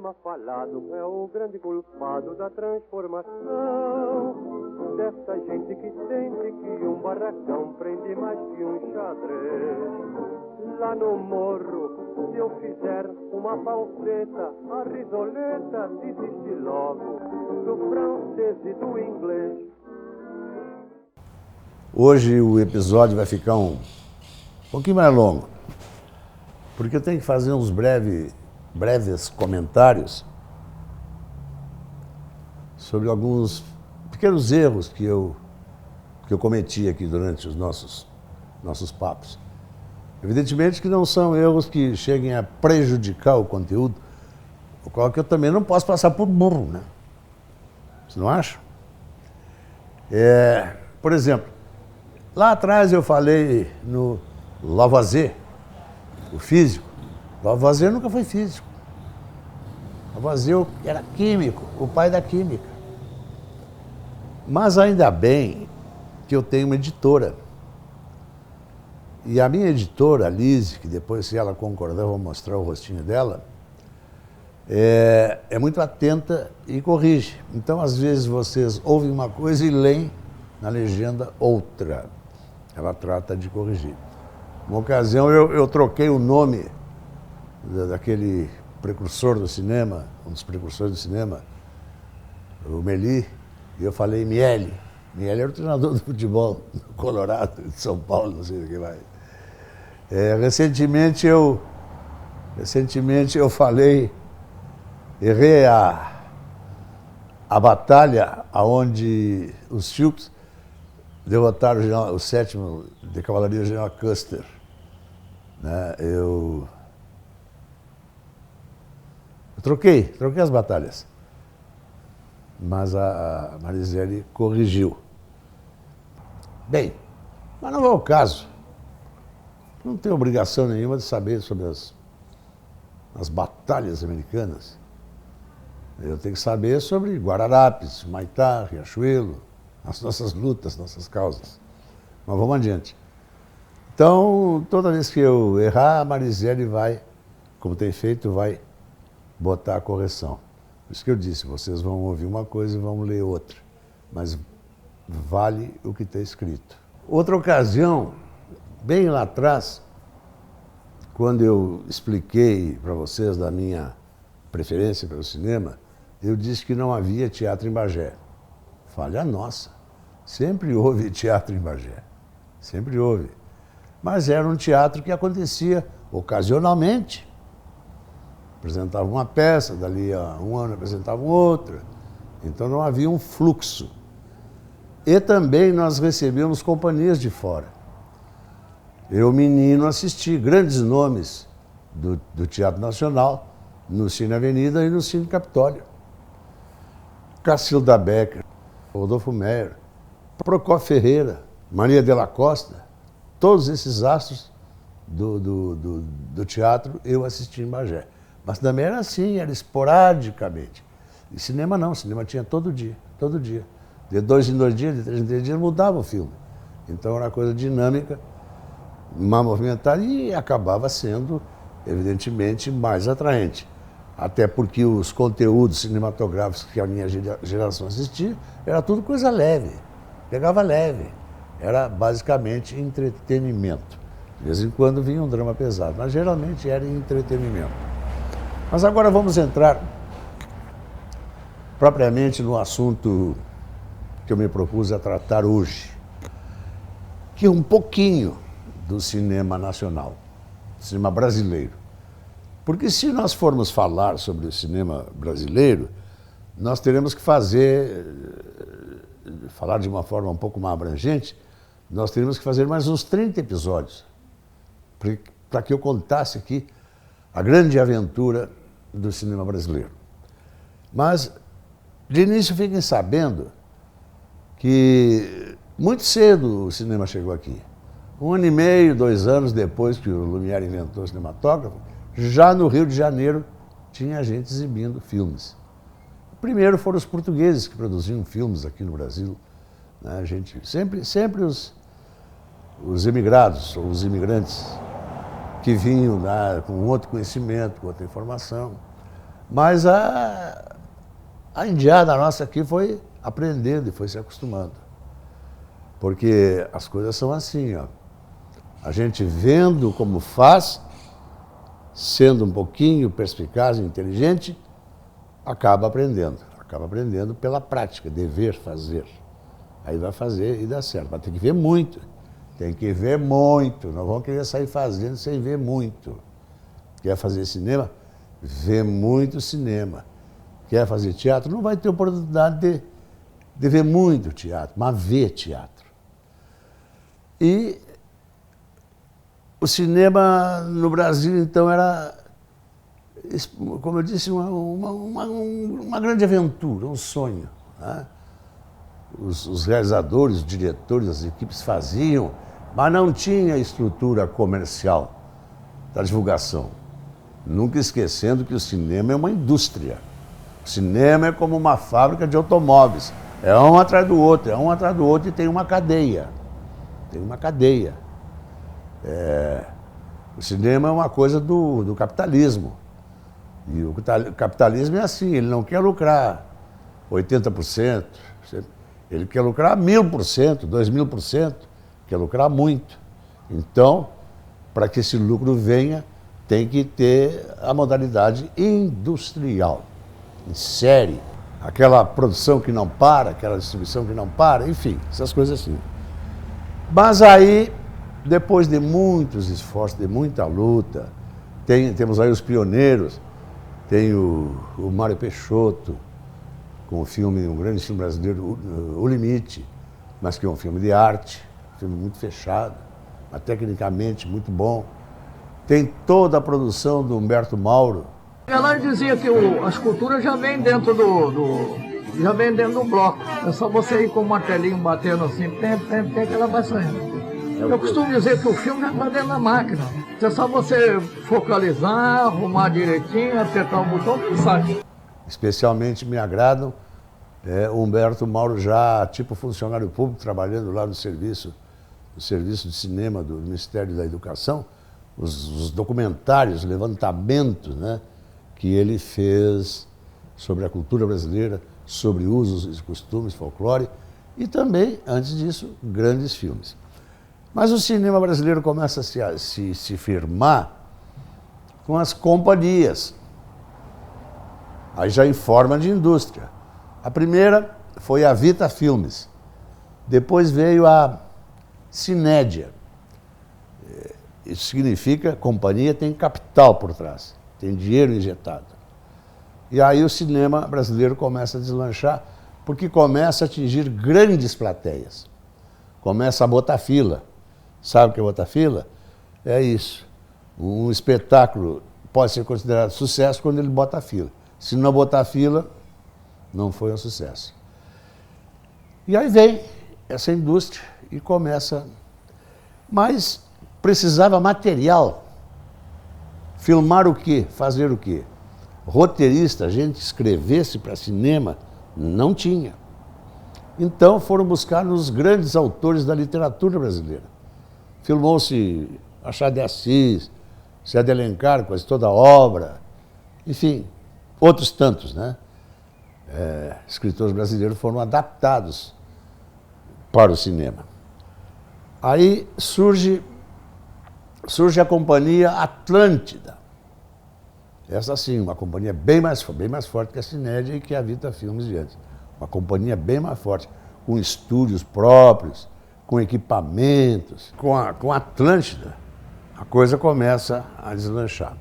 cinema falhado é o grande culpado da transformação dessa gente que sente que um barracão prende mais que um xadrez. Lá no morro, se eu fizer uma falseta, a risoleta desiste logo do francês e do inglês. Hoje o episódio vai ficar um pouquinho mais longo, porque eu tenho que fazer uns breves comentários sobre alguns pequenos erros que eu cometi aqui durante os nossos papos. Evidentemente que não são erros que cheguem a prejudicar o conteúdo, o qual que eu também não posso passar por burro, né? Você não acha? Por exemplo, lá atrás eu falei no Lavoisier, o físico. Lavoisier nunca foi físico. Lavoisier era químico, o pai da química. Mas ainda bem que eu tenho uma editora. E a minha editora, a Lise, que depois, se ela concordar, eu vou mostrar o rostinho dela, é muito atenta e corrige. Então, às vezes, vocês ouvem uma coisa e leem na legenda outra. Ela trata de corrigir. Uma ocasião, eu troquei o nome daquele precursor do cinema, um dos precursores do cinema, o Meli, e eu falei Miele. Miele era o treinador do futebol do Colorado, de São Paulo, não sei o que vai. Recentemente eu falei, errei a batalha onde os Sioux derrotaram o 7º de Cavalaria, o General Custer. Né? Eu troquei as batalhas, mas a Mariseli corrigiu. Bem, mas não é o caso. Não tenho obrigação nenhuma de saber sobre as batalhas americanas. Eu tenho que saber sobre Guararapes, Humaitá, Riachuelo, as nossas lutas, nossas causas. Mas vamos adiante. Então, toda vez que eu errar, a Mariseli vai, como tem feito, vai botar a correção. Por isso que eu disse, vocês vão ouvir uma coisa e vão ler outra. Mas vale o que está escrito. Outra ocasião, bem lá atrás, quando eu expliquei para vocês da minha preferência pelo cinema, eu disse que não havia teatro em Bagé. Falha nossa. Sempre houve teatro em Bagé. Sempre houve. Mas era um teatro que acontecia ocasionalmente. Apresentava uma peça, dali a um ano apresentavam outra. Então não havia um fluxo. E também nós recebíamos companhias de fora. Eu, menino, assisti grandes nomes do Teatro Nacional no Cine Avenida e no Cine Capitólio. Cacilda Becker, Rodolfo Meyer, Procópio Ferreira, Maria de la Costa, todos esses astros do teatro eu assisti em Bagé. Mas também era assim, era esporadicamente. E cinema não, cinema tinha todo dia. De 2 em 2 dias, de 3 em 3 dias mudava o filme. Então era uma coisa dinâmica, mais movimentada e acabava sendo, evidentemente, mais atraente. Até porque os conteúdos cinematográficos que a minha geração assistia, era tudo coisa leve, pegava leve. Era basicamente entretenimento. De vez em quando vinha um drama pesado, mas geralmente era entretenimento. Mas agora vamos entrar propriamente no assunto que eu me propus a tratar hoje, que é um pouquinho do cinema nacional, cinema brasileiro. Porque se nós formos falar sobre o cinema brasileiro, nós teremos que falar de uma forma um pouco mais abrangente, nós teríamos que fazer mais uns 30 episódios para que eu contasse aqui a grande aventura do cinema brasileiro. Mas, de início, fiquem sabendo que muito cedo o cinema chegou aqui. 1 ano e meio, 2 anos depois que o Lumière inventou o cinematógrafo, já no Rio de Janeiro tinha gente exibindo filmes. Primeiro foram os portugueses que produziam filmes aqui no Brasil. Né? A gente, sempre os emigrados, ou os imigrantes, que vinham lá com outro conhecimento, com outra informação. Mas a indiada nossa aqui foi aprendendo e foi se acostumando. Porque as coisas são assim, ó. A gente vendo como faz, sendo um pouquinho perspicaz e inteligente, acaba aprendendo pela prática, dever fazer. Aí vai fazer e dá certo, mas tem que ver muito, não vamos querer sair fazendo sem ver muito. Quer fazer cinema? Vê muito cinema. Quer fazer teatro? Não vai ter oportunidade de ver muito teatro, mas ver teatro. E o cinema no Brasil, então, era, como eu disse, uma grande aventura, um sonho, né? Os realizadores, os diretores, as equipes faziam, mas não tinha estrutura comercial da divulgação. Nunca esquecendo que o cinema é uma indústria. O cinema é como uma fábrica de automóveis. É um atrás do outro e tem uma cadeia. O cinema é uma coisa do capitalismo. E o capitalismo é assim, ele não quer lucrar 80%, ele quer lucrar 1000%, 2000%, quer lucrar muito. Então, para que esse lucro venha, tem que ter a modalidade industrial, em série. Aquela produção que não para, aquela distribuição que não para, enfim, essas coisas assim. Mas aí, depois de muitos esforços, de muita luta, temos aí os pioneiros, tem o Mário Peixoto, com um grande filme brasileiro, O Limite, mas que é um filme de arte, um filme muito fechado, mas tecnicamente muito bom. Tem toda a produção do Humberto Mauro. Ela dizia que a escultura já vem dentro do bloco. É só você ir com o martelinho batendo assim, tem que ela vai saindo. Eu costumo dizer que o filme já está dentro da máquina. É só você focalizar, arrumar direitinho, apertar o botão e sai. Especialmente me agradam o Humberto Mauro já tipo funcionário público, trabalhando lá no serviço de cinema do Ministério da Educação, os documentários, levantamentos, né, que ele fez sobre a cultura brasileira, sobre usos e costumes, folclore, e também, antes disso, grandes filmes. Mas o cinema brasileiro começa a se firmar com as companhias, aí já em forma de indústria. A primeira foi a Vita Filmes, depois veio a Cinédia. Isso significa que a companhia tem capital por trás, tem dinheiro injetado. E aí o cinema brasileiro começa a deslanchar, porque começa a atingir grandes plateias. Começa a botar fila. Sabe o que é botar fila? É isso. Um espetáculo pode ser considerado sucesso quando ele bota fila. Se não botar fila, não foi um sucesso. E aí vem essa indústria e começa... Mas precisava material. Filmar o quê? Fazer o quê? Roteirista, gente escrevesse para cinema, não tinha. Então foram buscar nos grandes autores da literatura brasileira. Filmou-se Machado de Assis, Zé de Alencar, quase toda a obra, enfim, outros tantos, né? Escritores brasileiros foram adaptados para o cinema. Aí surge a Companhia Atlântida. Essa sim, uma companhia bem mais forte que a Cinédia e que a Vita Filmes de antes. Uma companhia bem mais forte, com estúdios próprios, com equipamentos. Com a Atlântida, a coisa começa a deslanchar.